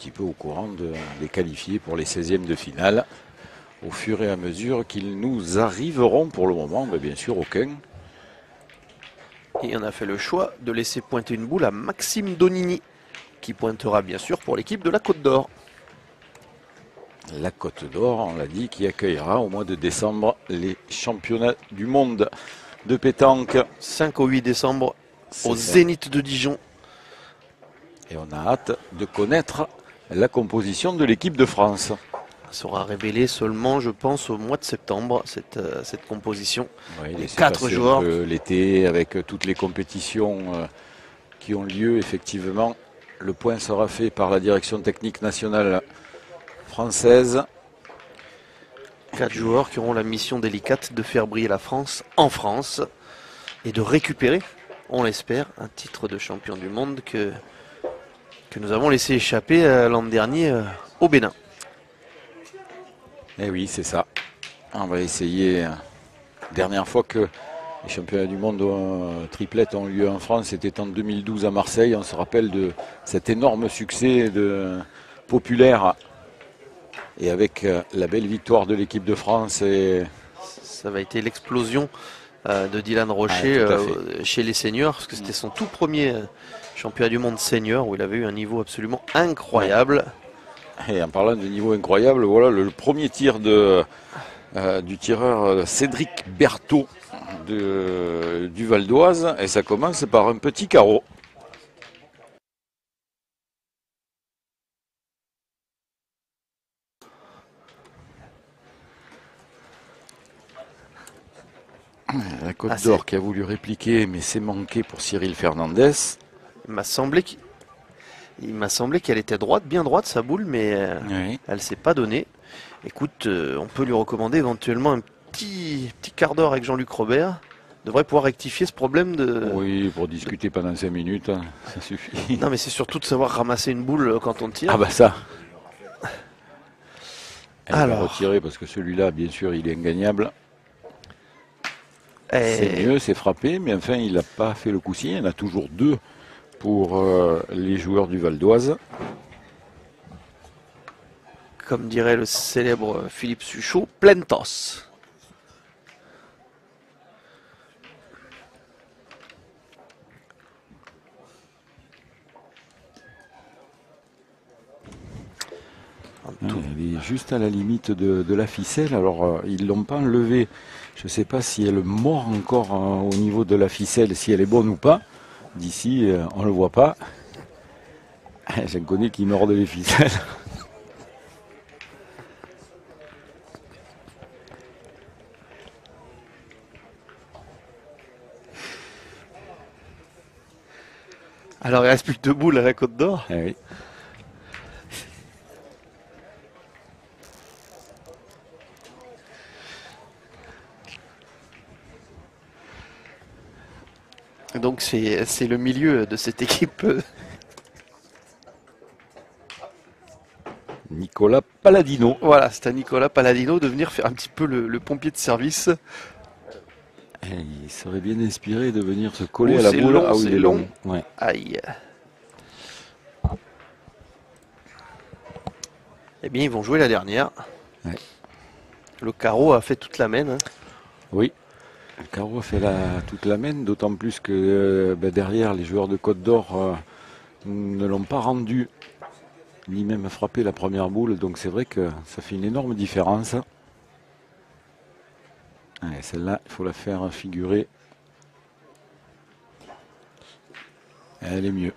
petit peu au courant des qualifiés pour les 16e de finale. Au fur et à mesure qu'ils nous arriveront, pour le moment, bien sûr, aucun. Et on a fait le choix de laisser pointer une boule à Maxime Donini, qui pointera bien sûr pour l'équipe de la Côte d'Or. La Côte d'Or, on l'a dit, qui accueillera au mois de décembre les championnats du monde de pétanque. 5 au 8 décembre au Zénith de Dijon. Et on a hâte de connaître la composition de l'équipe de France. Ça sera révélé seulement, je pense, au mois de septembre, cette composition. Oui, les 4 joueurs. L'été, avec toutes les compétitions qui ont lieu, effectivement, le point sera fait par la direction technique nationale française. 4 joueurs qui auront la mission délicate de faire briller la France en France et de récupérer, on l'espère, un titre de champion du monde que nous avons laissé échapper l'an dernier au Bénin. Eh oui, c'est ça. On va essayer. Dernière fois que les championnats du monde triplettes ont lieu en France, c'était en 2012 à Marseille. On se rappelle de cet énorme succès populaire. Et avec la belle victoire de l'équipe de France. Ça va être l'explosion de Dylan Rocher chez les seniors, parce que c'était son tout premier championnat du monde senior où il avait eu un niveau absolument incroyable. Et en parlant de niveau incroyable, voilà le premier tir du tireur Cédric Berthaud du Val d'Oise. Et ça commence par un petit carreau. La Côte d'Or qui a voulu répliquer, mais c'est manqué pour Cyril Fernandez. Il m'a semblé qu'elle était droite, bien droite sa boule, mais oui. Elle ne s'est pas donnée. Écoute, on peut lui recommander éventuellement un petit quart d'heure avec Jean-Luc Robert. Il devrait pouvoir rectifier ce problème de... Oui, pour discuter pendant 5 minutes, ça suffit. Non, mais c'est surtout de savoir ramasser une boule quand on tire. Ah bah ça. Elle va retirer parce que celui-là, bien sûr, il est ingagnable. C'est mieux, c'est frappé, mais enfin, il n'a pas fait le coup-ci. Il y en a toujours 2 pour les joueurs du Val d'Oise. Comme dirait le célèbre Philippe Suchot, pleine tosse. Elle est juste à la limite de la ficelle. Alors, ils ne l'ont pas enlevée. Je ne sais pas si elle mord encore au niveau de la ficelle, si elle est bonne ou pas. D'ici, on ne le voit pas. J'en connais qui mordent les ficelles. Alors, il ne reste plus que 2 boules à la Côte d'Or. Eh oui. Donc c'est le milieu de cette équipe. Nicolas Palladino. Voilà, c'est à Nicolas Palladino de venir faire un petit peu le pompier de service. Il serait bien inspiré de venir se coller à la boule. Ah oui, il est long. Ouais. Aïe. Eh bien, ils vont jouer la dernière. Ouais. Le carreau a fait toute la mène. Hein. Oui. Le carreau a fait toute la mène, d'autant plus que derrière, les joueurs de Côte d'Or ne l'ont pas rendu, ni même frappé la première boule. Donc c'est vrai que ça fait une énorme différence. Celle-là, il faut la faire figurer. Elle est mieux.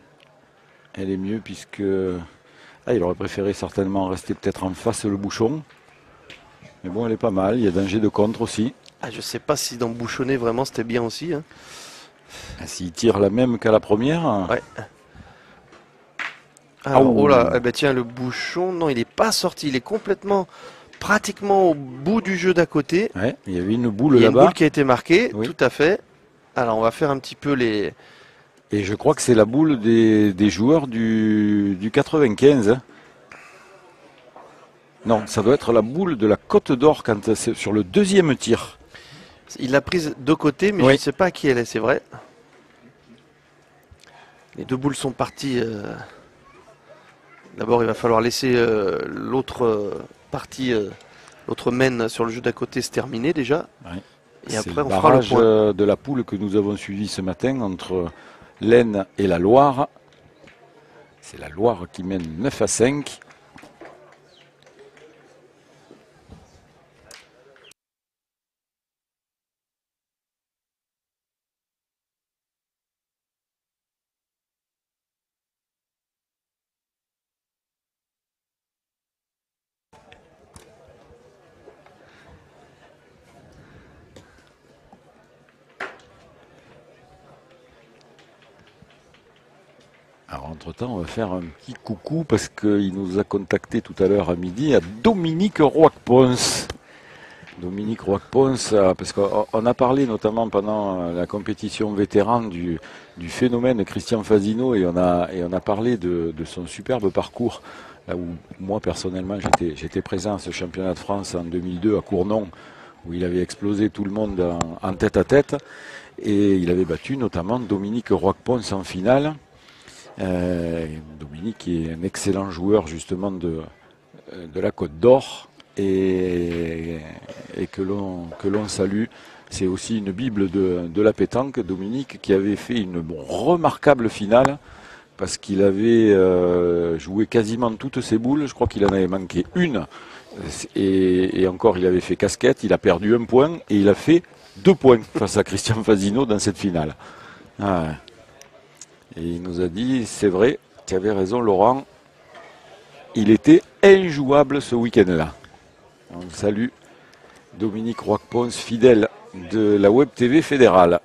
Elle est mieux puisque... il aurait préféré certainement rester peut-être en face le bouchon. Mais bon, elle est pas mal. Il y a danger de contre aussi. Je ne sais pas si dans bouchonner vraiment c'était bien aussi. Hein. S'il tire la même qu'à la première. Ouais. Alors, oh là, tiens, le bouchon, non, il n'est pas sorti. Il est pratiquement au bout du jeu d'à côté. Ouais, il y avait une boule là-bas. Il y a une boule qui a été marquée, oui. Tout à fait. Alors, on va faire un petit peu les... Et je crois que c'est la boule des joueurs du 95. Non, ça doit être la boule de la Côte d'Or quand c'est sur le deuxième tir. Il l'a prise de côté, mais oui. Je ne sais pas à qui elle est, c'est vrai. Les 2 boules sont parties D'abord, il va falloir laisser l'autre partie, l'autre mène sur le jeu d'à côté se terminer déjà. Ouais. Et C'est après, le on fera le barrage point. de la poule que nous avons suivi ce matin entre l'Aisne et la Loire. C'est la Loire qui mène 9-5. Alors entre-temps, on va faire un petit coucou parce qu'il nous a contacté tout à l'heure à midi à Dominique Roy-Pons. Dominique Roy-Pons, parce qu'on a parlé notamment pendant la compétition vétéran du phénomène Christian Fasino et on a parlé de son superbe parcours. Là où moi personnellement j'étais présent à ce championnat de France en 2002 à Cournon où il avait explosé tout le monde en tête à tête et il avait battu notamment Dominique Roy-Pons en finale. Dominique est un excellent joueur justement de la Côte d'Or et que l'on salue. C'est aussi une bible de la pétanque. Dominique qui avait fait une remarquable finale parce qu'il avait joué quasiment toutes ses boules. Je crois qu'il en avait manqué une et encore il avait fait casquette. Il a perdu 1 point et il a fait 2 points face à Christian Fasino dans cette finale. Ah ouais. Et il nous a dit, c'est vrai, tu avais raison Laurent, il était injouable ce week-end-là. On salue Dominique Roy-Pons, fidèle de la Web TV fédérale.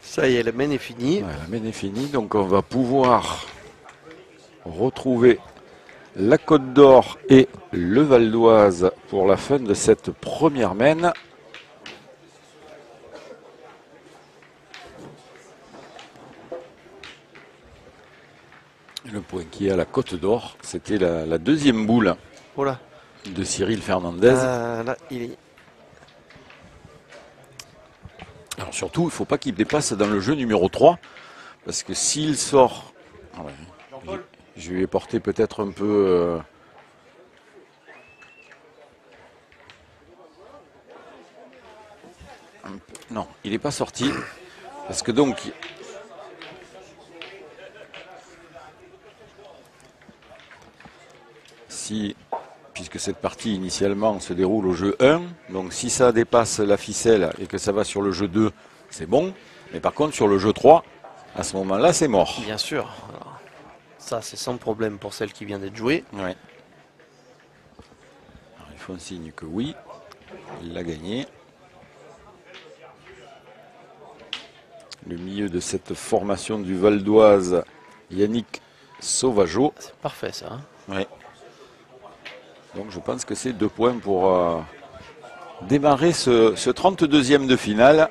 Ça y est, la mène est finie. Ouais, la mène est finie, donc on va pouvoir retrouver la Côte d'Or et le Val d'Oise pour la fin de cette première mène. Le point qui est à la Côte d'Or, c'était la deuxième boule Voilà. de Cyril Fernandez. Là, il est... Alors surtout, il ne faut pas qu'il dépasse dans le jeu numéro 3, parce que s'il sort... Ouais, je lui ai porté peut-être un peu... Non, il n'est pas sorti, parce que donc... Puisque cette partie initialement se déroule au jeu 1, donc si ça dépasse la ficelle et que ça va sur le jeu 2, c'est bon. Mais par contre sur le jeu 3, à ce moment-là, c'est mort. Bien sûr. Alors, ça, c'est sans problème pour celle qui vient d'être jouée. Ouais. Alors, il faut un signe que oui, il l'a gagné. Le milieu de cette formation du Val d'Oise, Yannick Sauvageau. C'est parfait ça. Hein. Ouais. Donc je pense que c'est 2 points pour démarrer ce 32e de finale.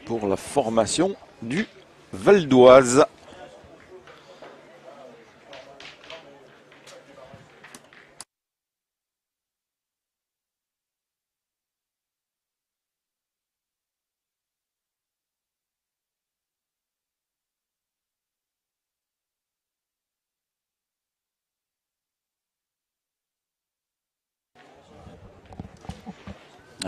Pour la formation du Val d'Oise.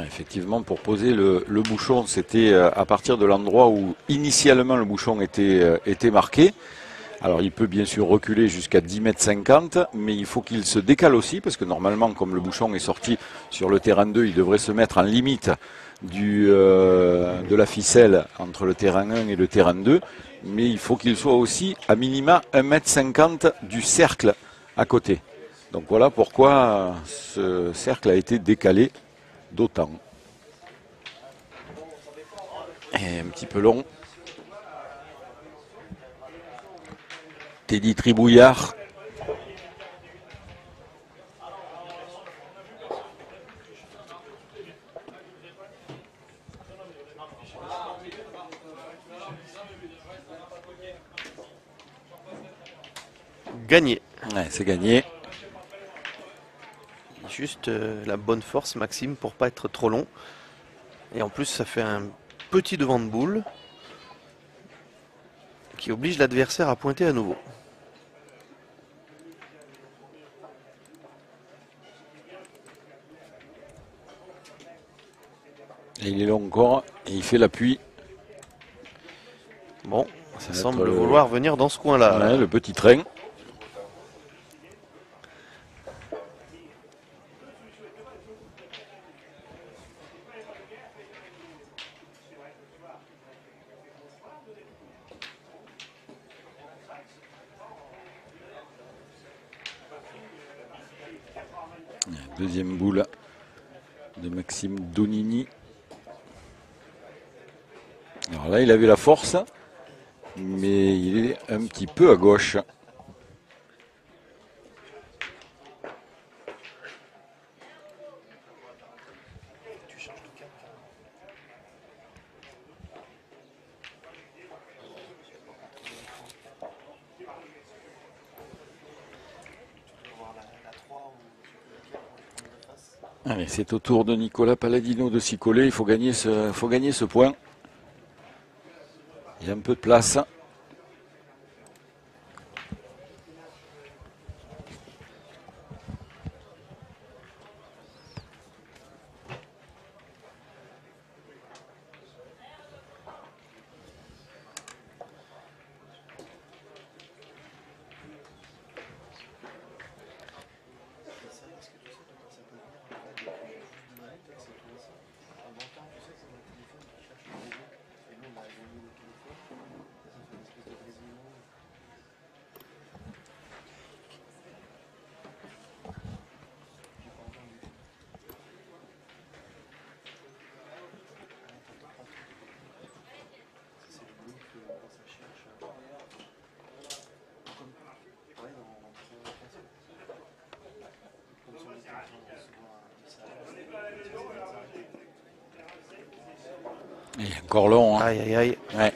Effectivement, pour poser le bouchon, c'était à partir de l'endroit où initialement le bouchon était marqué. Alors il peut bien sûr reculer jusqu'à 10,50 m, mais il faut qu'il se décale aussi, parce que normalement, comme le bouchon est sorti sur le terrain 2, il devrait se mettre en limite de la ficelle entre le terrain 1 et le terrain 2, mais il faut qu'il soit aussi à minima 1,50 m du cercle à côté. Donc voilà pourquoi ce cercle a été décalé d'autant. Et un petit peu long. Teddy Tribouillard gagné. Ouais, c'est gagné. Juste la bonne force, Maxime, pour pas être trop long. Et en plus, ça fait un petit devant de boule qui oblige l'adversaire à pointer à nouveau. Et il est long encore et il fait l'appui. Bon, ça va semble être vouloir venir dans ce coin-là. Ouais, le petit train. Deuxième boule de Maxime Donini. Alors là, il avait la force, mais il est un petit peu à gauche. Allez, c'est au tour de Nicolas Palladino de s'y coller. Il faut gagner ce point. Il y a un peu de place. Il est encore long. Hein. Aïe, aïe, aïe. Ouais.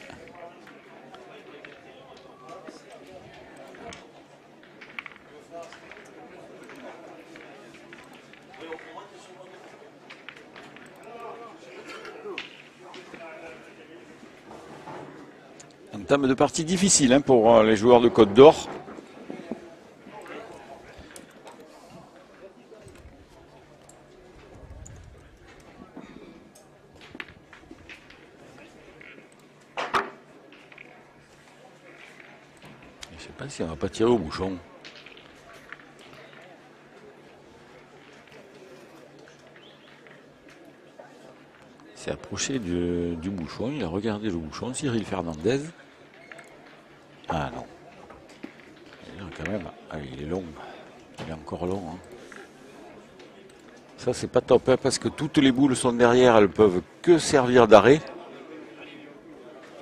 Entame de partie difficile hein, pour les joueurs de Côte d'Or. Je ne sais pas si on va pas tirer au bouchon. Il s'est approché du bouchon, il a regardé le bouchon, Cyril Fernandez. Ah non. Et là, quand même, ah, il est long. Il est encore long. Hein. Ça, c'est pas top, hein, parce que toutes les boules sont derrière, elles peuvent que servir d'arrêt.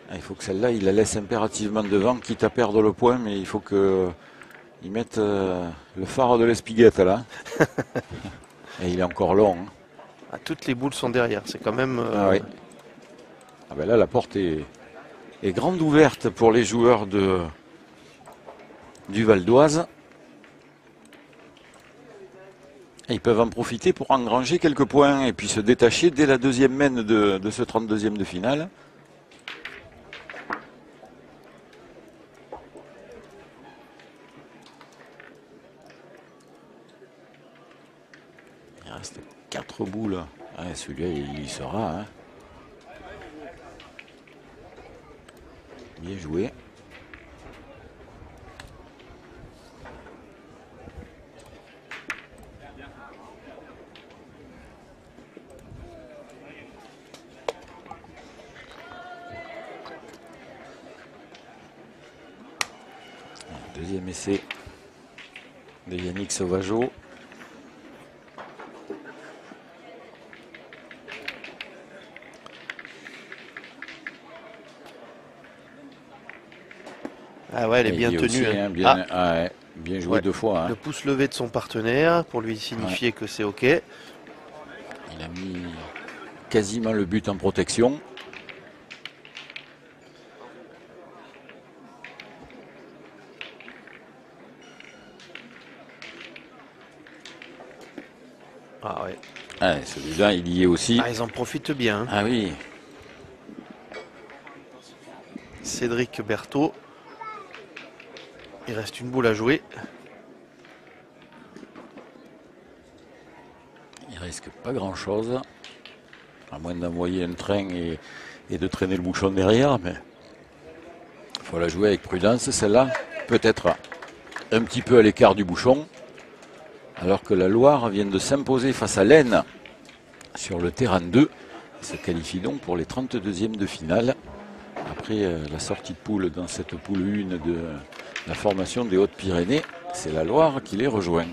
Ah, il faut que celle-là, il la laisse impérativement devant, quitte à perdre le point, mais il faut qu'il mette le phare de l'espiguette là. Et il est encore long. Hein. Ah, toutes les boules sont derrière, c'est quand même... Ah oui. Ah ben là, la porte est grande ouverte pour les joueurs du Val d'Oise. Ils peuvent en profiter pour engranger quelques points et puis se détacher dès la deuxième mène de ce 32e de finale. Il reste 4 boules. Ouais, celui-là, il y sera. Hein. Bien joué. Deuxième essai de Yannick Sauvageau. Ah ouais, elle est bien tenue. Aussi, hein. Hein, bien joué 2 fois. Hein. Le pouce levé de son partenaire pour lui signifier que c'est OK. Il a mis quasiment le but en protection. Ah ouais. Ah, celui-là, il y est aussi. Ah, ils en profitent bien. Hein. Ah oui. Cédric Berthaud. Il reste une boule à jouer. Il risque pas grand-chose. À moins d'envoyer un train et de traîner le bouchon derrière. Mais il faut la jouer avec prudence, celle-là. Peut-être un petit peu à l'écart du bouchon. Alors que la Loire vient de s'imposer face à l'Aisne sur le terrain 2. Il se qualifie donc pour les 32e de finale. Après la sortie de poule dans cette poule 1 de la formation des Hautes-Pyrénées, c'est la Loire qui les rejoint.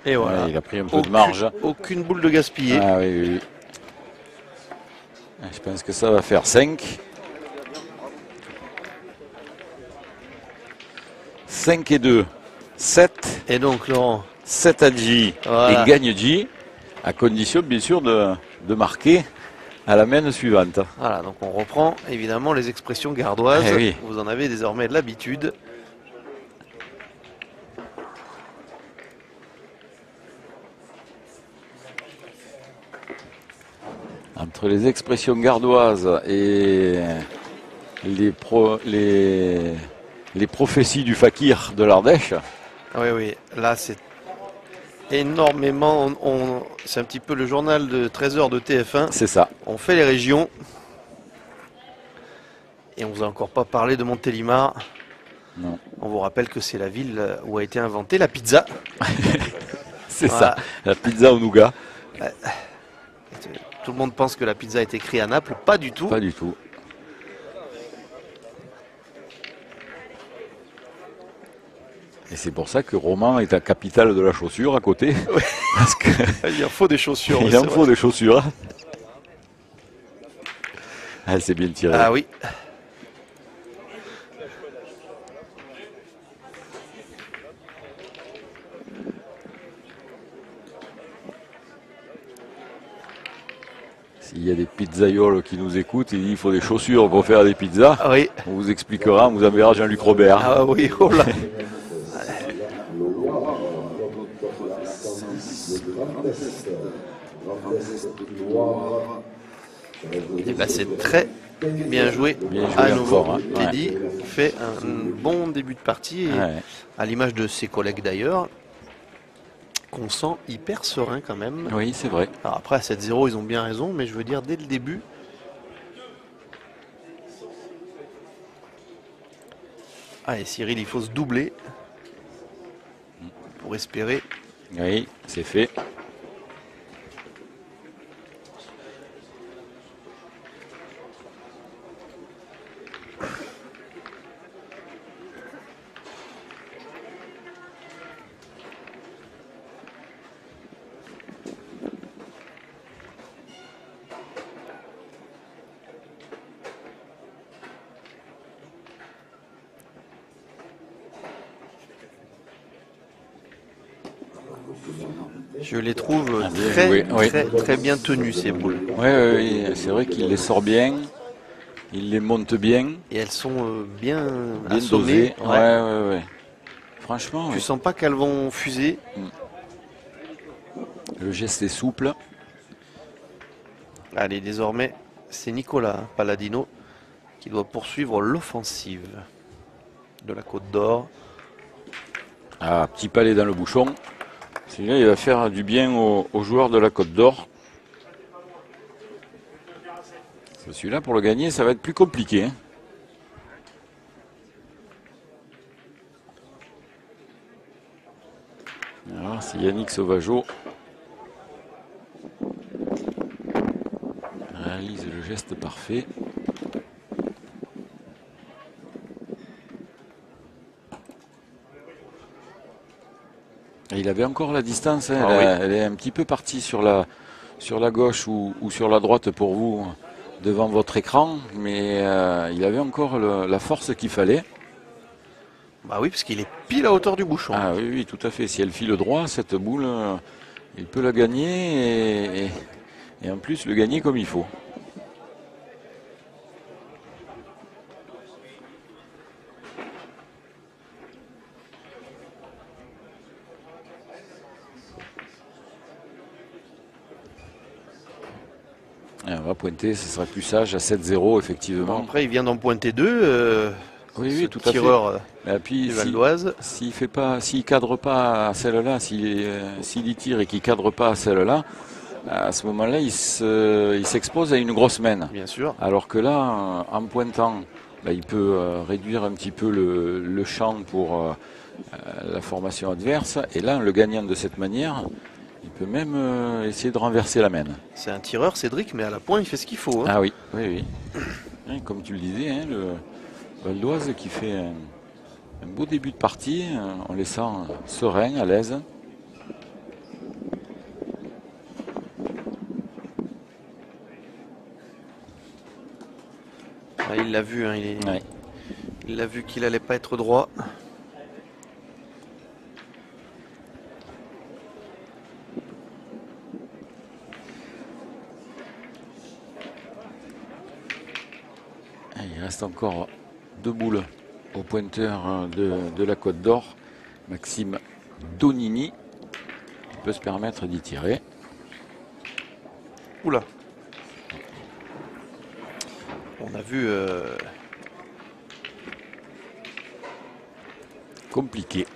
Et voilà. Ouais, il a pris un peu de marge. Aucune boule de gaspillée. Ah oui, oui, oui. Je pense que ça va faire 5. 5 et 2, 7. Et donc Laurent. 7 à J. Voilà. Et gagne J, à condition bien sûr de marquer à la main suivante. Voilà, donc on reprend évidemment les expressions gardoises. Eh oui. Vous en avez désormais l'habitude. Entre les expressions gardoises et les prophéties du fakir de l'Ardèche. Oui, oui, là c'est énormément. C'est un petit peu le journal de 13h de TF1. C'est ça. On fait les régions. Et on vous a encore pas parlé de Montélimar. Non. On vous rappelle que c'est la ville où a été inventée la pizza. C'est Voilà. ça, la pizza au nougat. Tout le monde pense que la pizza est écrite à Naples. Pas du tout. Pas du tout. Et c'est pour ça que Romans est la capitale de la chaussure à côté. Oui. Parce que Il en faut des chaussures. il en faut des chaussures. Ah, c'est bien tiré. Ah oui. S'il y a des pizzaioles qui nous écoutent, il faut des chaussures pour faire des pizzas. Ah oui. On vous expliquera, on vous enverra Jean-Luc Robert. Ah oui, oh là. Et ben c'est très bien joué. Bien joué À nouveau, encore, hein. Teddy fait un bon début de partie, et Ouais. à l'image de ses collègues d'ailleurs, qu'on sent hyper serein quand même. Oui, c'est vrai. Alors après à 7-0 ils ont bien raison, mais je veux dire dès le début. Ah et Cyril, il faut se doubler pour espérer. Oui, c'est fait. Je les trouve Ah, bien très, joué, oui. très bien tenus ces boules. Oui, oui, c'est vrai qu'il les sort bien. Il les monte bien. Et elles sont bien Bien assommées. dosé. Ouais. Franchement, Tu oui. sens pas qu'elles vont fuser. Le geste est souple. Allez, désormais, c'est Nicolas Palladino qui doit poursuivre l'offensive de la Côte d'Or. Ah, petit palais dans le bouchon. Celui-là, il va faire du bien aux joueurs de la Côte d'Or. Celui-là, pour le gagner, ça va être plus compliqué. Hein. Alors, c'est Yannick Sauvageau réalise le geste parfait. Et il avait encore la distance. Hein. Elle est un petit peu partie sur la gauche ou sur la droite pour vous devant votre écran. Mais il avait encore la force qu'il fallait. Bah oui, parce qu'il est pile à hauteur du bouchon. Ah oui, oui, tout à fait. Si elle file droit, cette boule, il peut la gagner et en plus le gagner comme il faut. Et on va pointer, ce sera plus sage à 7-0 effectivement. Bon, après, il vient d'en pointer deux. Oui, tout à fait. Tireur Et puis, du Val d'Oise. s'il cadre pas à celle-là, s'il y tire et qu'il cadre pas à celle-là, à ce moment-là, il s'expose à une grosse mène. Bien sûr. Alors que là, en pointant, il peut réduire un petit peu le champ pour la formation adverse. Et là, en le gagnant de cette manière, il peut même essayer de renverser la mène. C'est un tireur, Cédric, mais à la pointe, il fait ce qu'il faut. Hein. Ah oui. Comme tu le disais, hein, le Val d'Oise qui fait un beau début de partie. On les sent sereins, à l'aise. Il l'a vu, hein, il l'a vu qu'il allait pas être droit. Il reste encore 2 boules au pointeur de la Côte d'Or. Maxime Donini peut se permettre d'y tirer. Oula. On a vu... Compliqué.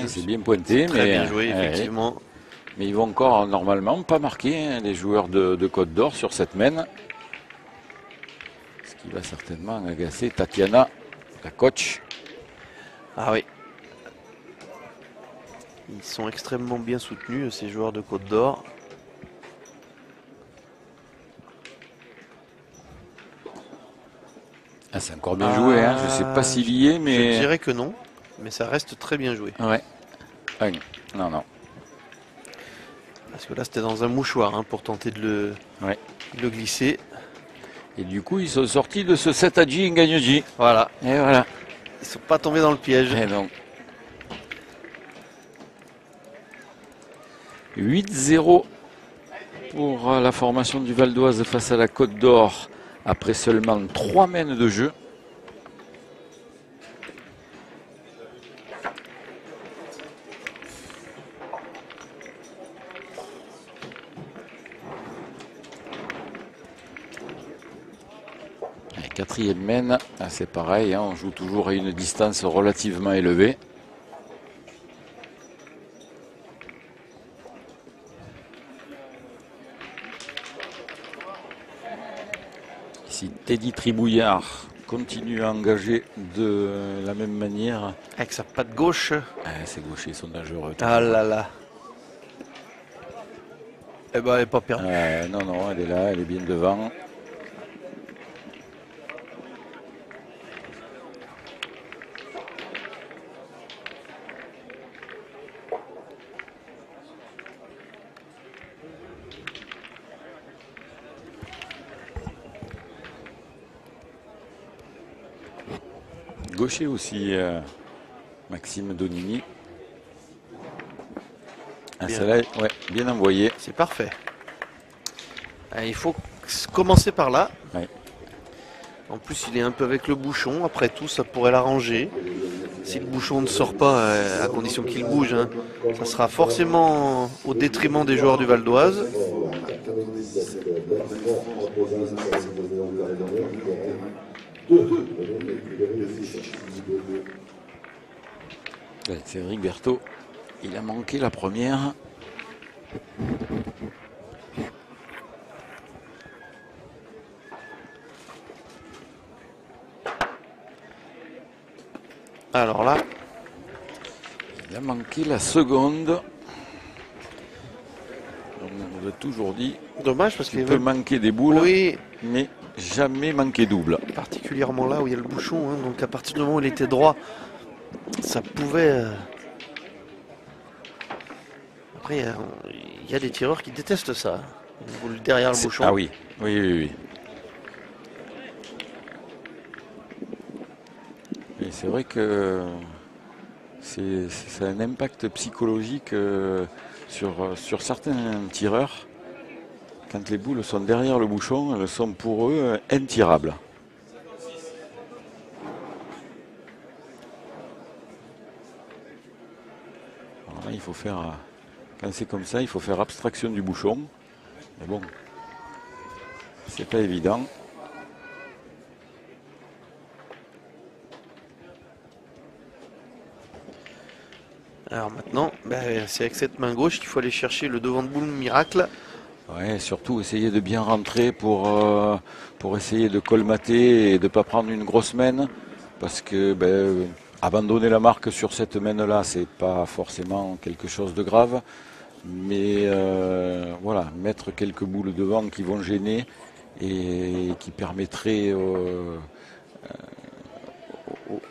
C'est bien pointé, très bien joué, effectivement. Mais ils vont encore normalement pas marquer les joueurs de Côte d'Or sur cette mène. Ce qui va certainement agacer Tatiana, la coach. Ah oui. Ils sont extrêmement bien soutenus, ces joueurs de Côte d'Or. C'est encore bien joué, hein. Je ne sais pas s'il y est, mais... Je dirais que non, mais ça reste très bien joué. Ouais. Non. Parce que là, c'était dans un mouchoir pour tenter de le glisser. Et du coup, ils sont sortis de ce 7 à J Ngagnji. Voilà. Et voilà. Ils ne sont pas tombés dans le piège. Et donc. 8-0 pour la formation du Val d'Oise face à la Côte d'Or après seulement 3 mènes de jeu. Quatrième mène, c'est pareil, on joue toujours à une distance relativement élevée. Ici, Teddy Tribouillard continue à engager de la même manière. Avec sa patte gauche. Ces gauchers sont dangereux. Ah là là. Eh ben, elle n'est pas perdue. Non, elle est là, elle est bien devant. Gaucher aussi, Maxime Donini. Celle-là, bien envoyé. C'est parfait. Il faut commencer par là. Ouais. En plus, il est un peu avec le bouchon. Après tout, ça pourrait l'arranger. Si le bouchon ne sort pas, à condition qu'il bouge, ça sera forcément au détriment des joueurs du Val d'Oise. Cédric Berthaud, il a manqué la première. Alors là, il a manqué la seconde. On l'a toujours dit. Dommage parce qu'il peut manquer des boules, oui, mais jamais manquer double. Particulièrement là où il y a le bouchon. Donc à partir du moment où il était droit, ça pouvait... Après, il y a des tireurs qui détestent ça. Une boule derrière le bouchon. Ah oui. Et c'est vrai que ça a un impact psychologique sur certains tireurs. Quand les boules sont derrière le bouchon, elles sont pour eux intirables. Alors là, il faut faire, quand c'est comme ça, il faut faire abstraction du bouchon. Mais bon, c'est pas évident. Alors maintenant, c'est avec cette main gauche qu'il faut aller chercher le devant de boule miracle. Ouais, surtout essayer de bien rentrer pour essayer de colmater et de ne pas prendre une grosse mène. Parce que abandonner la marque sur cette mène-là, c'est pas forcément quelque chose de grave. Mais voilà, mettre quelques boules devant qui vont gêner et qui permettraient aux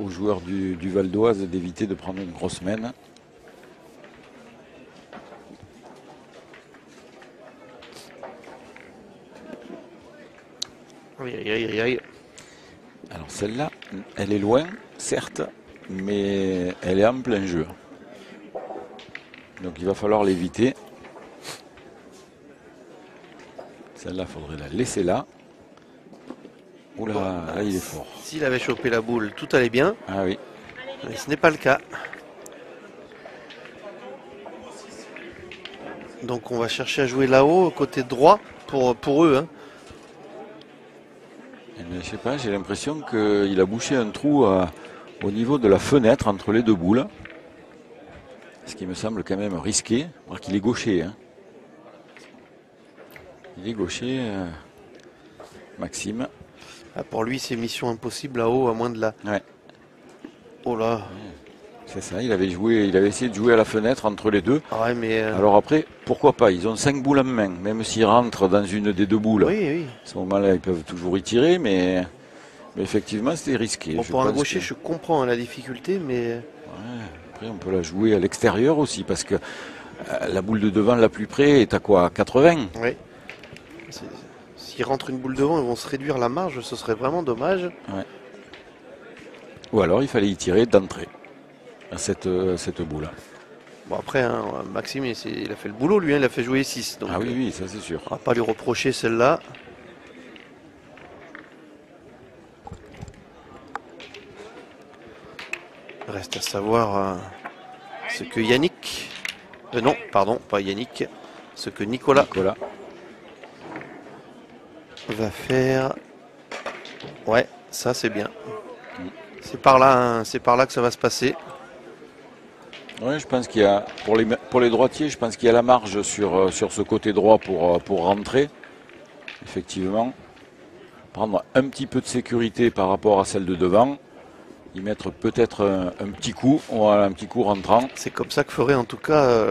joueurs du Val d'Oise d'éviter de prendre une grosse mène. Alors celle-là, elle est loin, certes, mais elle est en plein jeu. Donc il va falloir l'éviter. Celle-là, il faudrait la laisser là. Oula, là il est fort. S'il avait chopé la boule, tout allait bien. Ah oui. Mais ce n'est pas le cas. Donc on va chercher à jouer là-haut, côté droit, pour eux. Hein. Je sais pas, j'ai l'impression qu'il a bouché un trou au niveau de la fenêtre entre les deux boules. Ce qui me semble quand même risqué. Alors qu'il est gaucher. Hein. Il est gaucher, Maxime. Ah, pour lui, c'est mission impossible là-haut, à moins de la... Ouais. Oh là. Ouais. C'est ça, il avait essayé de jouer à la fenêtre entre les deux. Ah ouais, mais Alors après, pourquoi pas, ils ont 5 boules en main, même s'ils rentrent dans une des deux boules. Oui, oui. À ce moment-là, ils peuvent toujours y tirer, mais effectivement, c'était risqué. Bon, pour un gaucher, je comprends la difficulté, mais... Ouais, après, on peut la jouer à l'extérieur aussi, parce que la boule de devant la plus près est à quoi, 80? Oui. S'ils rentrent une boule devant, ils vont se réduire la marge, ce serait vraiment dommage. Ouais. Ou alors, il fallait y tirer d'entrée à cette boule. Bon, après, hein, Maxime, il a fait le boulot, lui, hein, il a fait jouer 6. Donc, Ah oui, oui, ça c'est sûr. on va pas lui reprocher celle-là. Reste à savoir ce que Yannick... non, pardon, pas Yannick. Ce que Nicolas va faire. Ouais, ça c'est bien. C'est par là, hein, c'est par là que ça va se passer. Oui, je pense qu'il y a, pour les droitiers, je pense qu'il y a la marge sur ce côté droit pour rentrer. Effectivement. Prendre un petit peu de sécurité par rapport à celle de devant. Y mettre peut-être un petit coup, voilà, un petit coup rentrant. C'est comme ça que ferait en tout cas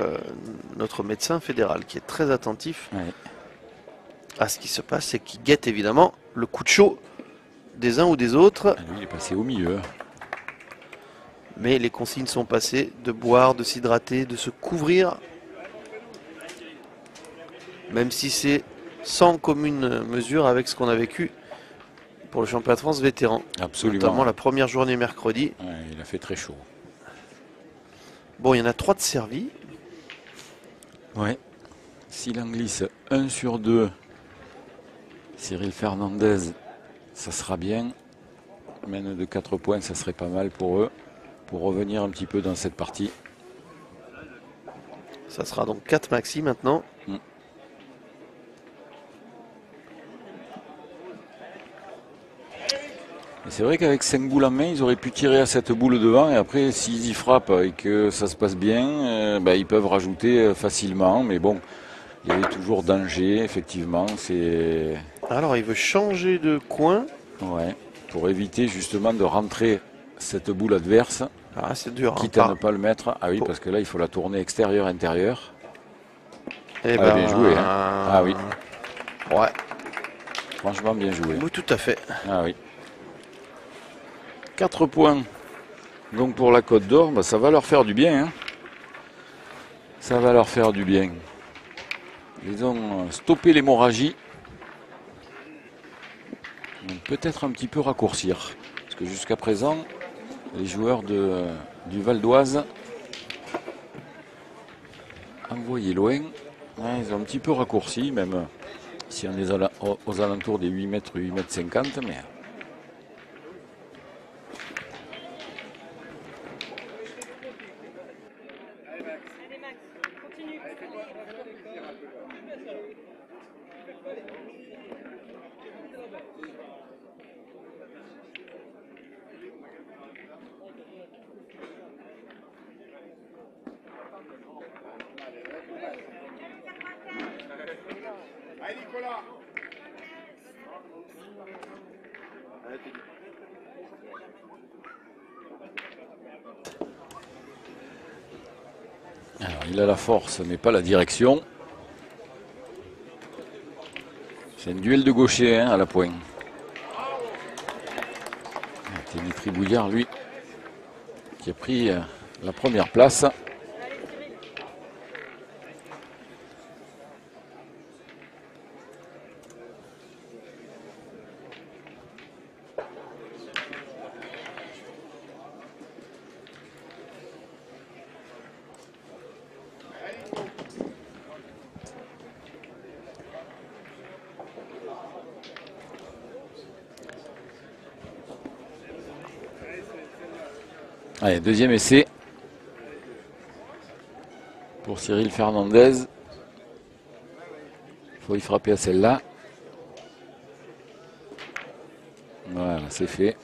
notre médecin fédéral, qui est très attentif à ce qui se passe et qui guette évidemment le coup de chaud des uns ou des autres. Lui, il est passé au milieu. Mais les consignes sont passées de boire, de s'hydrater, de se couvrir. Même si c'est sans commune mesure avec ce qu'on a vécu pour le championnat de France vétéran. Absolument. Notamment la première journée mercredi. Ouais, il a fait très chaud. Bon, il y en a 3 de servis. Ouais. S'il en glisse 1 sur 2, Cyril Fernandez, ça sera bien. Mène de 4 points, ça serait pas mal pour eux. Pour revenir un petit peu dans cette partie. Ça sera donc 4 maxi maintenant. C'est vrai qu'avec 5 boules en main, ils auraient pu tirer à cette boule devant. Et après, s'ils y frappent et que ça se passe bien, ils peuvent rajouter facilement. Mais bon, il y avait toujours danger, effectivement. Alors, il veut changer de coin. Ouais, pour éviter justement de rentrer cette boule adverse. Ah, c'est dur. Quitte à ne pas le mettre. Ah oui, parce que là, il faut la tourner extérieur-intérieur. Bien joué. Hein. Ah oui. Ouais. Franchement, bien joué. Oui, tout à fait. Ah oui. 4 points. Donc pour la Côte d'Or, ça va leur faire du bien. Hein. Ça va leur faire du bien. Ils ont stoppé l'hémorragie. Peut-être un petit peu raccourcir. Parce que jusqu'à présent, les joueurs du Val d'Oise. Envoyé loin. Ouais, ils ont un petit peu raccourci, même si on est aux alentours des 8 mètres, 8 mètres 50. Mais... Alors, il a la force, mais pas la direction. C'est un duel de gaucher à la pointe. Dimitri Bouillard, lui, qui a pris la première place. Allez, deuxième essai pour Cyril Fernandez. Il faut y frapper à celle-là. Voilà, c'est fait.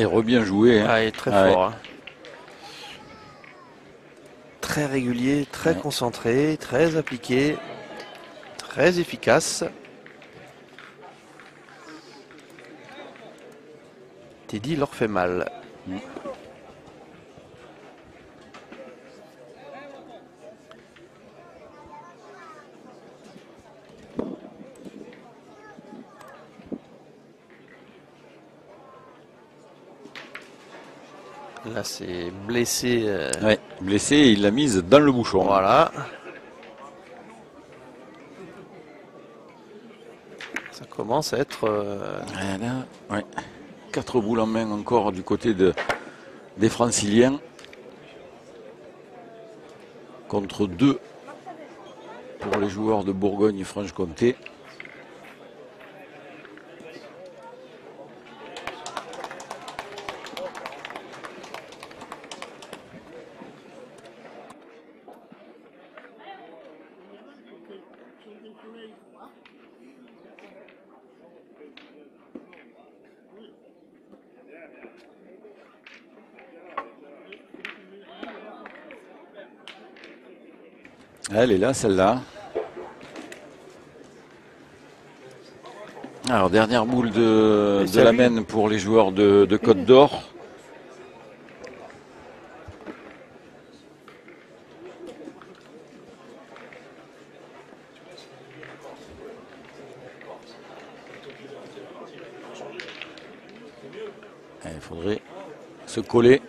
Et re-bien joué. Hein. Ah, il est très fort. Hein. Très régulier, très concentré, très appliqué, très efficace. Teddy leur fait mal. Là, c'est blessé. Ouais, blessé, il l'a mise dans le bouchon. Voilà. Ça commence à être... Voilà, ouais. 4 boules en main encore du côté des Franciliens. Contre 2 pour les joueurs de Bourgogne-Franche-Comté. Elle est là, celle-là. Alors, dernière boule de la Maine pour les joueurs de Côte d'Or. Il faudrait se coller.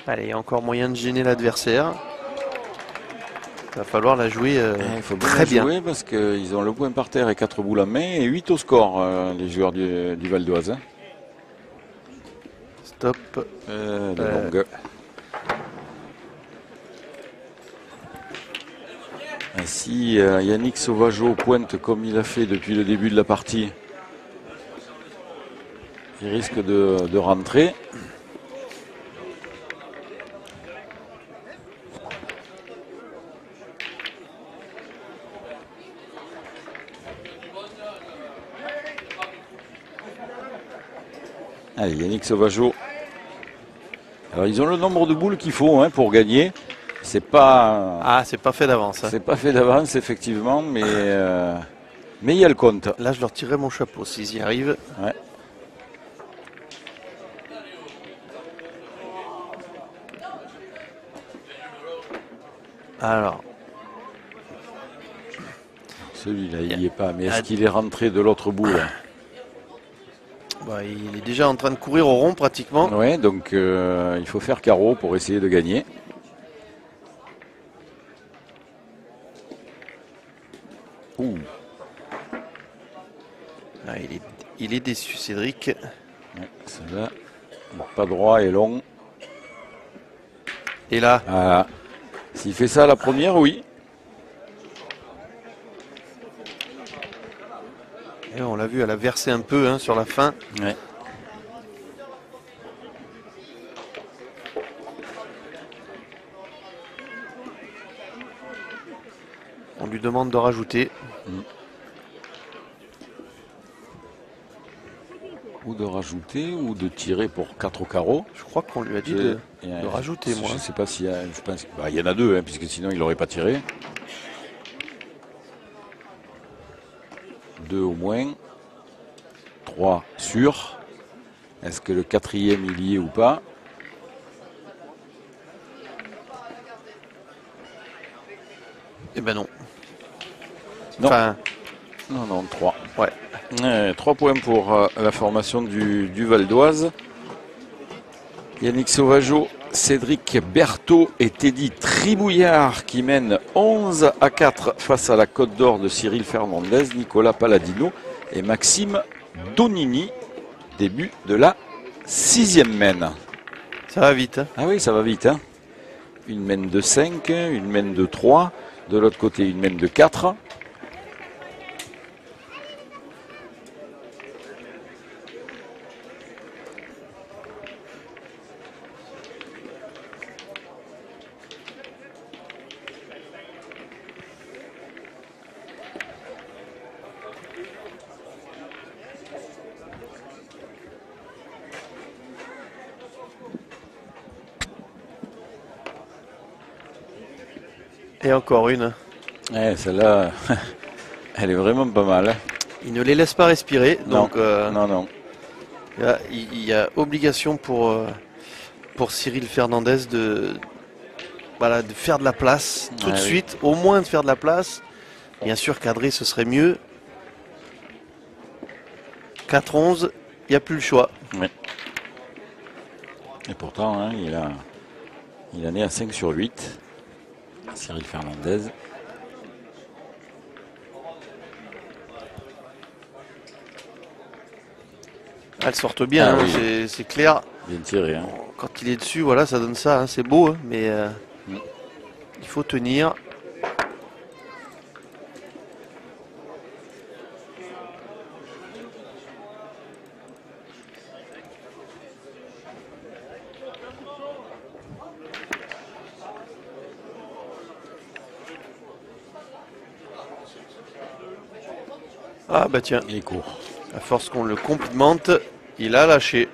Allez, il y a encore moyen de gêner l'adversaire. Il va falloir la jouer il faut très bien. Jouer parce qu'ils ont le point par terre et 4 boules en main et 8 au score, les joueurs du Val d'Oise. Hein. Stop. Longue. Si Yannick Sauvageau pointe comme il a fait depuis le début de la partie, il risque de rentrer. Allez, Yannick Sauvageau. Alors ils ont le nombre de boules qu'il faut pour gagner. C'est pas. Ah, c'est pas fait d'avance. Hein. C'est pas fait d'avance effectivement, mais il y a le compte. Là, je leur tirerai mon chapeau s'ils y arrivent. Ouais. Alors, Celui-là, il n'y est pas. Mais est-ce qu'il est rentré de l'autre bout là? bah, il est déjà en train de courir au rond pratiquement. Ouais, donc il faut faire carreau pour essayer de gagner. Ouh. Ah, il est déçu, Cédric. Ouais, celle-là, pas droit et long. Et là, Ah, s'il fait ça à la première, oui. et on l'a vu, elle a versé un peu hein, sur la fin. Ouais. On lui demande de rajouter. Ou de rajouter, ou de tirer pour 4 au carreau. Je crois qu'on lui a dit de rajouter, moi. Je ne sais pas s'il y a. Je pense il y en a deux, hein, puisque sinon il n'aurait pas tiré. 2 au moins. 3 sûrs. Est-ce que le quatrième il y est ou pas? Eh ben non. Non. Enfin, Non, 3. ouais. 3 points pour la formation du Val d'Oise. Yannick Sauvageau, Cédric Berthaud et Teddy Tribouillard qui mènent 11-4 face à la Côte d'Or de Cyril Fernandez, Nicolas Palladino et Maxime Donini. Début de la 6e mène. Ça va vite. Hein. Ah oui, ça va vite. Hein. Une mène de 5, une mène de 3. De l'autre côté, une mène de 4. Et encore une. Ouais, celle-là, elle est vraiment pas mal. Hein. Il ne les laisse pas respirer. Donc, non. Il y a obligation pour Cyril Fernandez de faire de la place tout de suite. Au moins de faire de la place. Bien sûr, cadrer, ce serait mieux. 4-11, il n'y a plus le choix. Oui. Et pourtant, hein, il en est à 5 sur 8. Cyril Fernandez. Elles sortent bien, hein, oui. c'est clair. Bien tiré. Hein. Quand il est dessus, voilà, ça donne ça. Hein, c'est beau, hein, mais il faut tenir. Ah bah tiens, Il est court. à force qu'on le complimente, il a lâché.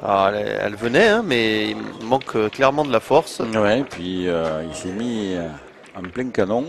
Alors elle venait, hein, mais il manque clairement de la force. Ouais, puis il s'est mis en plein canon.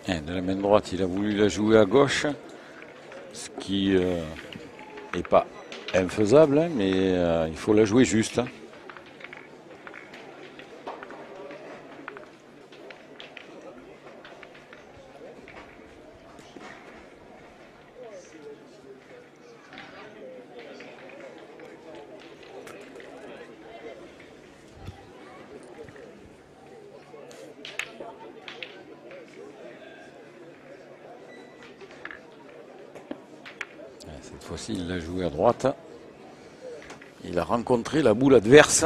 De la main droite, il a voulu la jouer à gauche, ce qui n'est pas infaisable, hein, mais il faut la jouer juste. Hein. Cette fois-ci, il l'a joué à droite. Il a rencontré la boule adverse.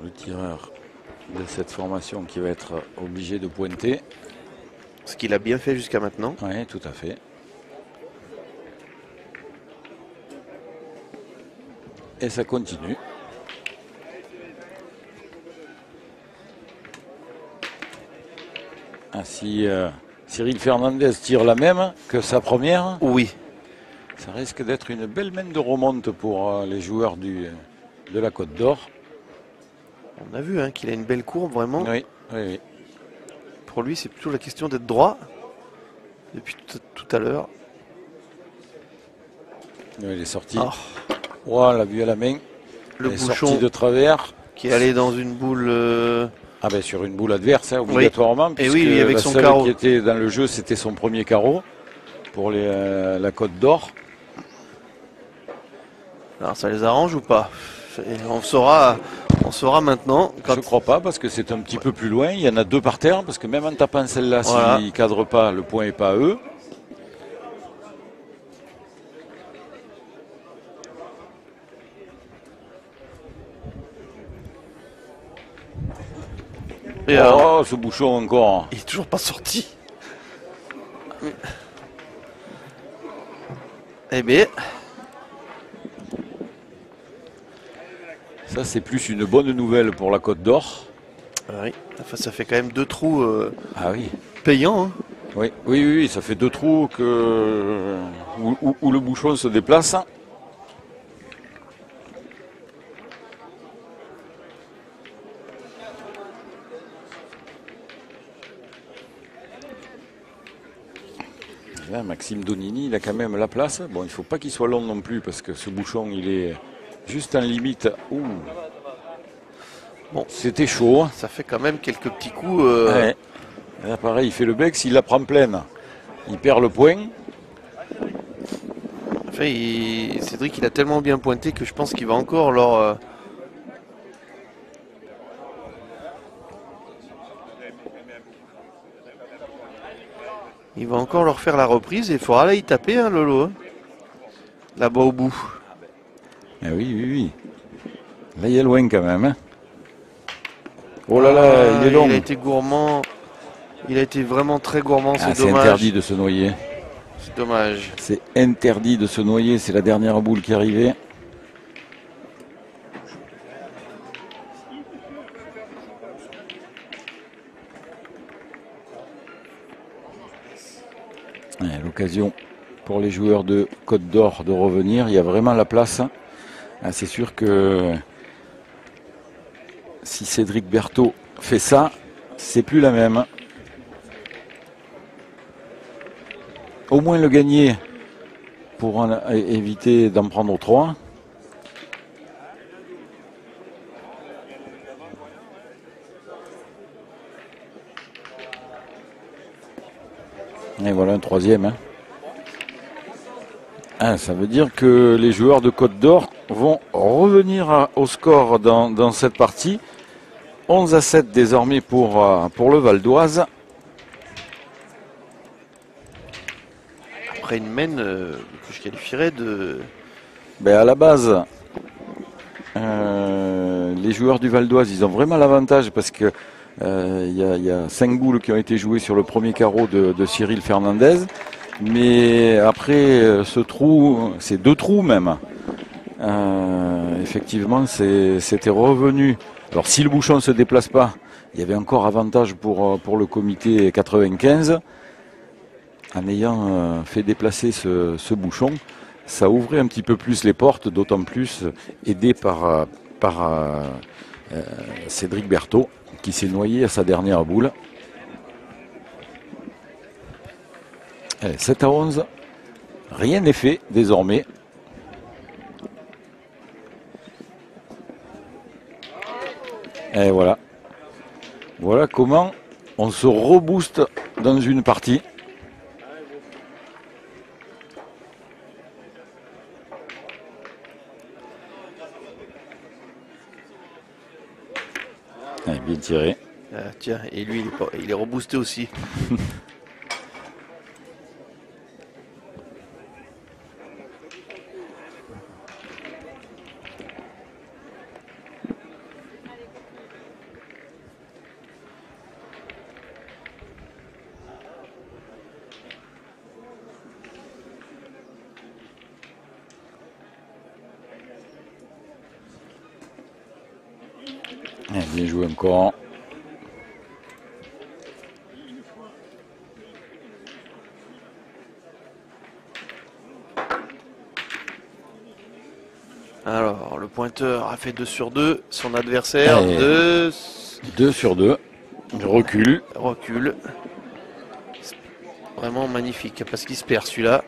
Le tireur de cette formation qui va être obligé de pointer. Ce qu'il a bien fait jusqu'à maintenant. Oui, tout à fait. Et ça continue. Ah, si Cyril Fernandez tire la même que sa première, Oui. ça risque d'être une belle main de remonte pour les joueurs de la Côte d'Or. On a vu qu'il a une belle courbe, vraiment. Oui, oui, oui. Pour lui, c'est plutôt la question d'être droit. Depuis tout à l'heure. Oui, il est sorti. Oh, Oh, la vue à la main. le Il est bouchon sorti de travers. qui est allé dans une boule. Ah ben sur une boule adverse, obligatoirement. Et oui, puisque avec la son seule carreau. qui était dans le jeu, c'était son premier carreau pour la Côte d'Or. Alors ça les arrange ou pas? On saura maintenant. Je ne crois pas, parce que c'est un petit peu plus loin. Il y en a deux par terre, parce que même en tapant celle-là, Voilà. s'ils ne cadrent pas, le point n'est pas à eux. Et alors, Oh, ce bouchon encore. il est toujours pas sorti. Eh bien, Ça, c'est plus une bonne nouvelle pour la Côte d'Or. oui. Enfin, ça fait quand même 2 trous Ah oui. payants. Oui, oui, oui, oui, ça fait 2 trous où le bouchon se déplace. Là, Maxime Donini, il a quand même la place. Bon, il ne faut pas qu'il soit long non plus, parce que ce bouchon, il est juste en limite. Ouh. Bon, c'était chaud. Ça fait quand même quelques petits coups. Ouais. Là, pareil, il fait le bec, s'il la prend pleine, il perd le point. Enfin, Cédric, il a tellement bien pointé que je pense qu'il va encore leur. Il va encore leur faire la reprise et il faudra là y taper, Lolo. Là-bas au bout. Ah oui, oui, oui. Là, il est loin quand même. Oh là là, il est long. Il a été gourmand. Il a été vraiment très gourmand, c'est C'est dommage. interdit de se noyer. C'est dommage. C'est interdit de se noyer, c'est la dernière boule qui est arrivée. L'occasion pour les joueurs de Côte d'Or de revenir. Il y a vraiment la place. C'est sûr que si Cédric Berthaud fait ça, c'est plus la même. Au moins le gagner pour éviter d'en prendre 3. Et voilà un troisième. Ça veut dire que les joueurs de Côte d'Or vont revenir au score dans cette partie. 11-7 désormais pour le Val d'Oise. Après une mène que je qualifierais de. À la base, les joueurs du Val d'Oise, ils ont vraiment l'avantage parce que il y a 5 boules qui ont été jouées sur le premier carreau de Cyril Fernandez. Mais après ce trou, c'est 2 trous même. Effectivement, c'était revenu. Alors si le bouchon ne se déplace pas, il y avait encore avantage pour le comité 95. En ayant fait déplacer ce bouchon, ça ouvrait un petit peu plus les portes, d'autant plus aidé par Cédric Berthaud, qui s'est noyé à sa dernière boule. Allez, 7-11, rien n'est fait désormais. Et voilà. Voilà comment on se rebooste dans une partie. Allez, bien tiré. Tiens, et lui, il est reboosté aussi. Bien joué encore. Alors, le pointeur a fait 2 sur 2. Son adversaire, 2 sur 2. Recule. Recule. Vraiment magnifique, parce qu'il se perd celui-là.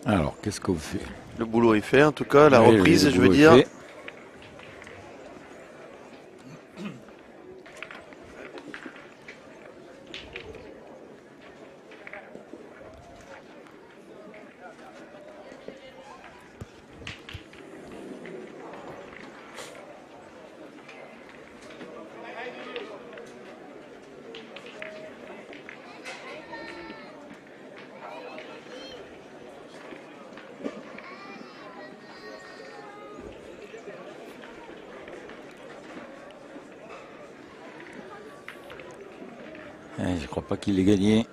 Alors, qu'est-ce qu'on fait? Le boulot est fait, en tout cas, la Oui, reprise, le je veux boulot est dire. fait. Je crois pas qu'il ait gagné.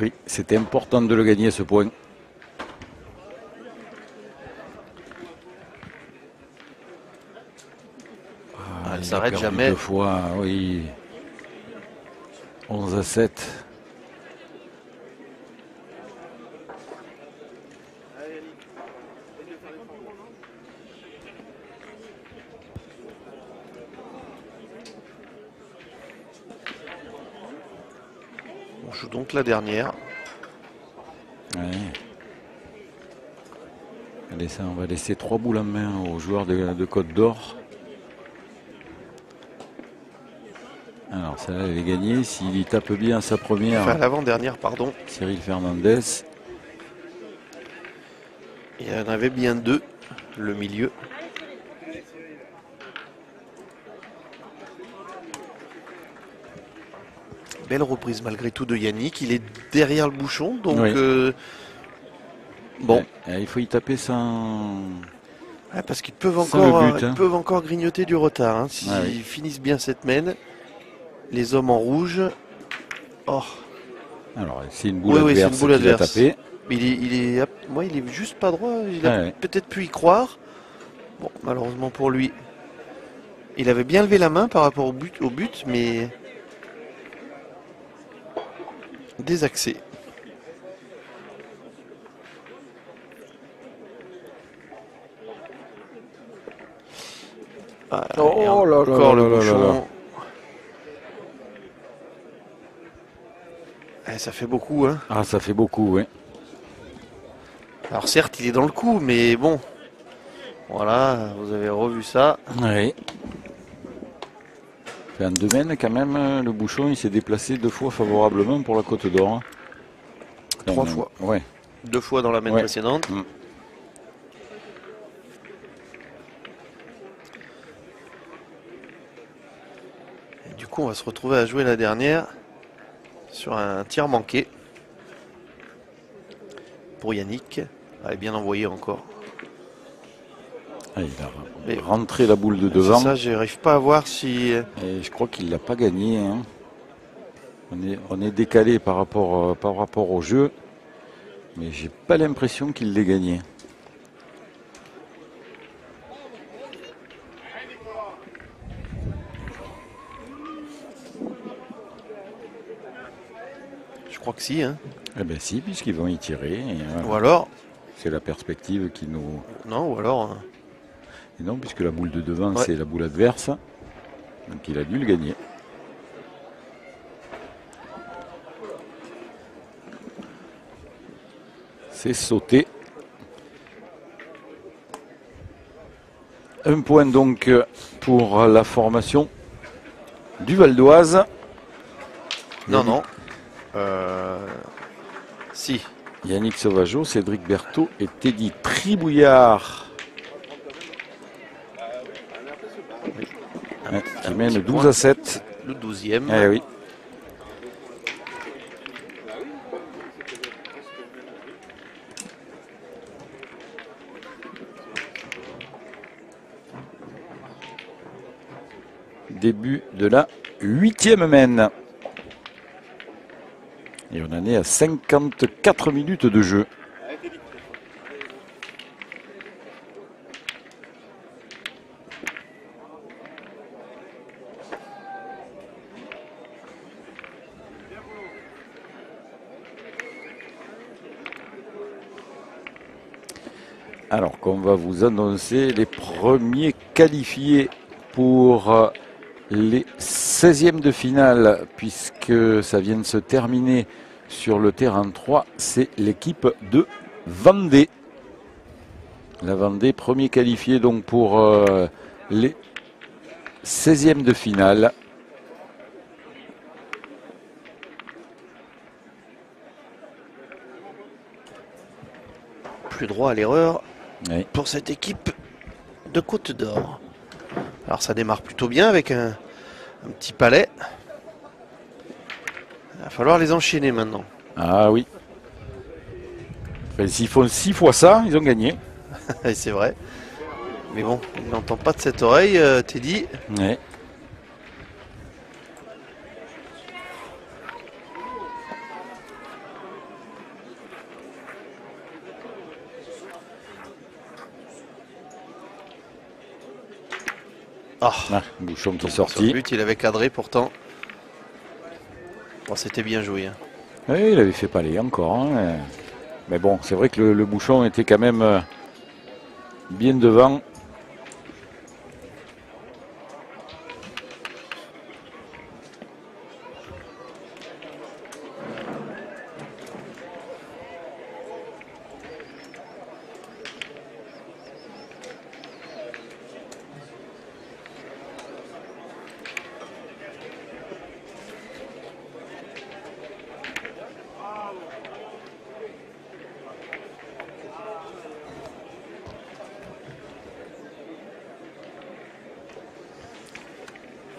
Oui, c'était important de le gagner ce point. Elle Il s'arrête a perdu jamais. 2 fois, oui. 11-7. On joue donc la dernière. Ouais. Allez, ça, on va laisser 3 boules en main aux joueurs de Côte d'Or. Alors, celle-là, elle est gagnée. S'il tape bien sa première, Enfin, l'avant-dernière, pardon. Cyril Fernandez. Il y en avait bien 2, le milieu. Belle reprise malgré tout de Yannick. Il est derrière le bouchon, donc Oui. bon. Ouais, il faut y taper sans... Ouais, parce qu'ils peuvent Sans encore, le but, hein. ils peuvent encore grignoter du retard. Hein, s'ils Ah oui. finissent bien cette mène. Les hommes en rouge. Oh. Alors, c'est une boule Oui, c'est une adverse boule qu'il a adverse. tapé. Il est juste pas droit. Il a Ah ouais. peut-être pu y croire. Bon, malheureusement pour lui. Il avait bien levé la main par rapport au but, mais désaxé. Voilà, et Oh là là encore là le là là bouchon. là. Ça fait beaucoup, hein. Ah, ça fait beaucoup, oui. Alors certes, il est dans le coup, mais bon. Voilà, vous avez revu ça. Oui. Fait un domaine quand même, le bouchon, il s'est déplacé 2 fois favorablement pour la Côte d'Or. 3 fois. Ouais. 2 fois dans la main précédente. Et du coup, on va se retrouver à jouer la dernière sur un tir manqué pour Yannick. Elle est bien envoyé encore. Ah, il a rentré la boule de devant. C'est ça, j'arrive pas à voir si... Et je crois qu'il ne l'a pas gagné. Hein. On est décalé par rapport au jeu. Mais j'ai pas l'impression qu'il l'ait gagné. Je crois que si. Hein. Eh bien si, puisqu'ils vont y tirer. Et, Ou alors... c'est la perspective qui nous... Non, ou alors... Et non, puisque la boule de devant, Ouais. c'est la boule adverse. Donc il a dû le gagner. C'est sauté. Un point donc pour la formation du Val d'Oise. Non, non. Si. Yannick Sauvageau, Cédric Berthaud et Teddy Tribouillard. Oui. Qui mène 12 à 7. Le 12e. Eh oui. Début de la 8e mène. Et on en est à 54 minutes de jeu. Alors qu'on va vous annoncer les premiers qualifiés pour les 16e de finale, puisque ça vient de se terminer sur le terrain 3, c'est l'équipe de Vendée. La Vendée, premier qualifié donc pour les 16e de finale. Plus droit à l'erreur Oui. pour cette équipe de Côte d'Or. Alors ça démarre plutôt bien avec un petit palais. Il va falloir les enchaîner maintenant. Ah oui. Enfin, s'ils font 6 fois ça, ils ont gagné. Et c'est vrai. Mais bon, il n'entend pas de cette oreille, Teddy. Oui. Ah, Bouchon qui est sur le sorti. but, il avait cadré pourtant. Bon, c'était bien joué. Hein. Oui, il avait fait palais encore. Hein. Mais bon, c'est vrai que le bouchon était quand même bien devant.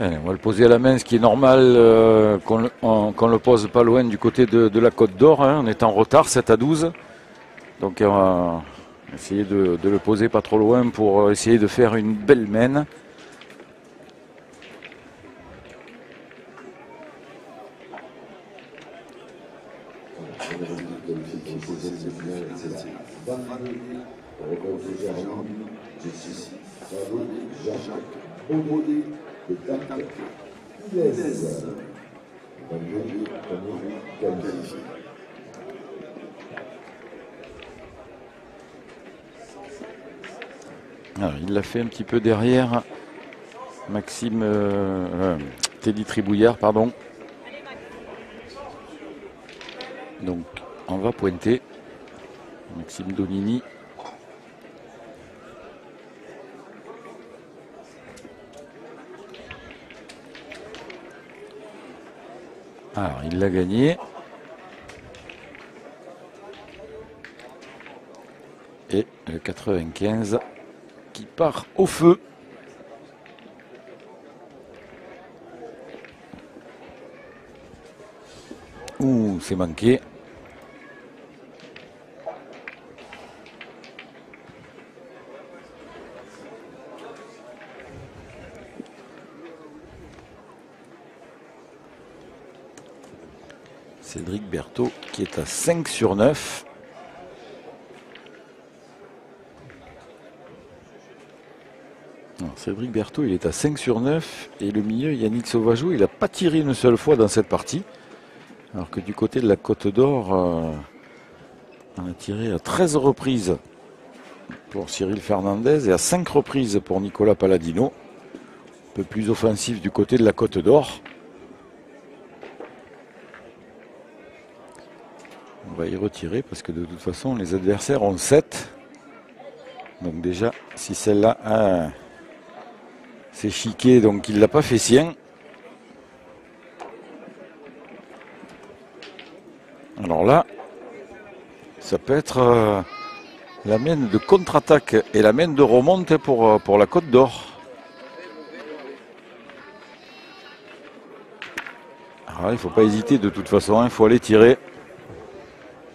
Allez, on va le poser à la main, ce qui est normal qu'on le pose pas loin du côté de la Côte d'Or. Hein. On est en retard, 7 à 12. Donc on va essayer de le poser pas trop loin pour essayer de faire une belle main. Alors, il l'a fait un petit peu derrière Maxime Teddy Tribouillard, pardon. Donc on va pointer Maxime Donini. Alors il l'a gagné. Et le 95 qui part au feu. Ouh, c'est manqué. Cédric Berthaud qui est à 5 sur 9. Alors, Cédric Berthaud, il est à 5 sur 9. Et le milieu, Yannick Sauvageau, il n'a pas tiré une seule fois dans cette partie. Alors que du côté de la Côte d'Or, on a tiré à 13 reprises pour Cyril Fernandez et à 5 reprises pour Nicolas Palladino. Un peu plus offensif du côté de la Côte d'Or. On va y retirer parce que de toute façon les adversaires ont 7. Donc déjà, si celle-là c'est chiqué, donc il ne l'a pas fait sien. Alors là, ça peut être la main de contre-attaque et la main de remonte pour la Côte d'Or. Alors là, il ne faut pas hésiter de toute façon, il faut aller tirer.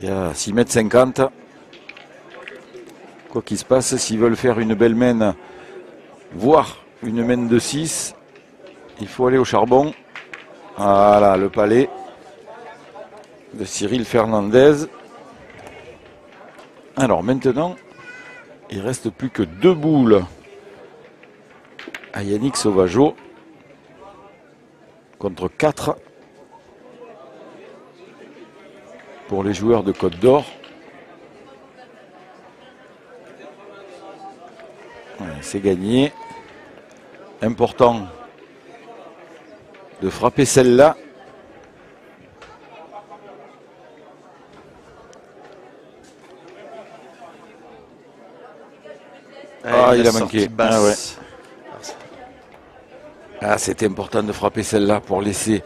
Il y a 6,50 m. Quoi qu'il se passe, s'ils veulent faire une belle main, voire une main de 6, il faut aller au charbon. Voilà, le palais de Cyril Fernandez. Alors maintenant, il ne reste plus que 2 boules à Yannick Sauvageau contre 4 pour les joueurs de Côte d'Or. C'est gagné. Important de frapper celle-là. Ah, il a manqué. Ah, ouais. Ah, c'était important de frapper celle-là pour laisser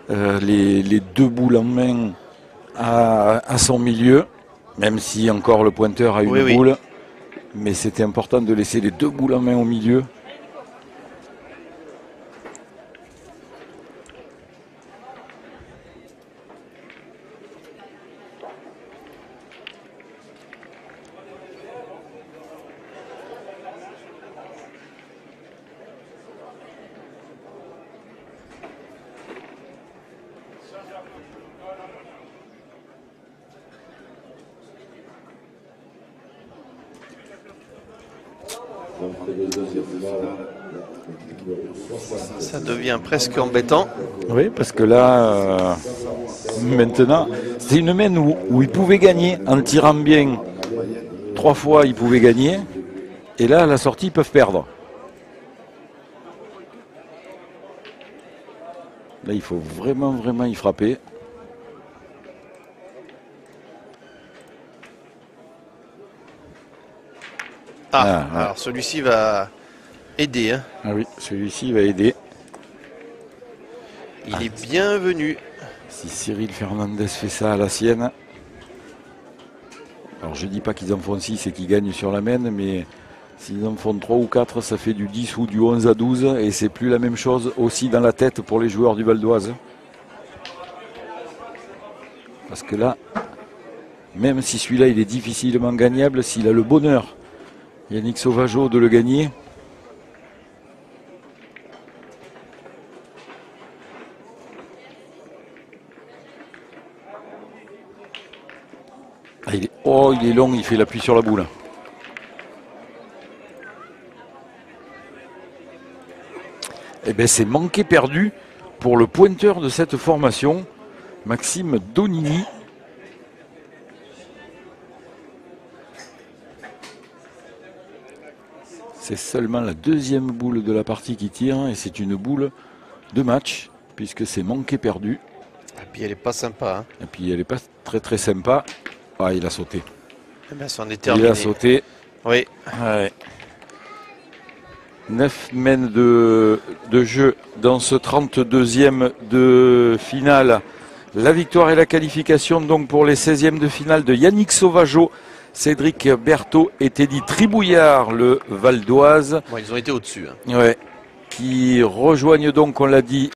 les 2 boules en main à son milieu. Même si encore le pointeur a une boule. Mais c'était important de laisser les 2 boules en main au milieu. Ça devient presque embêtant. Oui, parce que là, maintenant, c'est une main où il pouvait gagner en tirant bien. 3 fois, il pouvait gagner. Et là, à la sortie, ils peuvent perdre. Là, il faut vraiment y frapper. Alors celui-ci va aider. Hein. Ah oui, celui-ci va aider. Il est bienvenu. Si Cyril Fernandez fait ça à la sienne. Alors je dis pas qu'ils en font 6 et qu'ils gagnent sur la main, mais s'ils en font 3 ou 4, ça fait du 10 ou du 11 à 12. Et c'est plus la même chose aussi dans la tête pour les joueurs du Val d'Oise. Parce que là, même si celui-là il est difficilement gagnable, s'il a le bonheur, Yannick Sauvageau, de le gagner. Ah, il est long, il fait l'appui sur la boule. Eh bien, c'est manqué perdu pour le pointeur de cette formation, Maxime Donini. C'est seulement la 2e boule de la partie qui tire et c'est une boule de match puisque c'est manqué perdu. Et puis elle n'est pas sympa. Hein. Et puis elle n'est pas très sympa. Ah, il a sauté. Eh bien, c'en est terminé. Il a sauté. Oui. Ouais. 9 mains de jeu dans ce 32e de finale. La victoire et la qualification donc pour les 16e de finale de Yannick Sauvageau, Cédric Berthaud et Teddy Tribouillard, le Val d'Oise. Bon, ils ont été au-dessus. Hein. Ouais. Qui rejoignent donc, on l'a dit,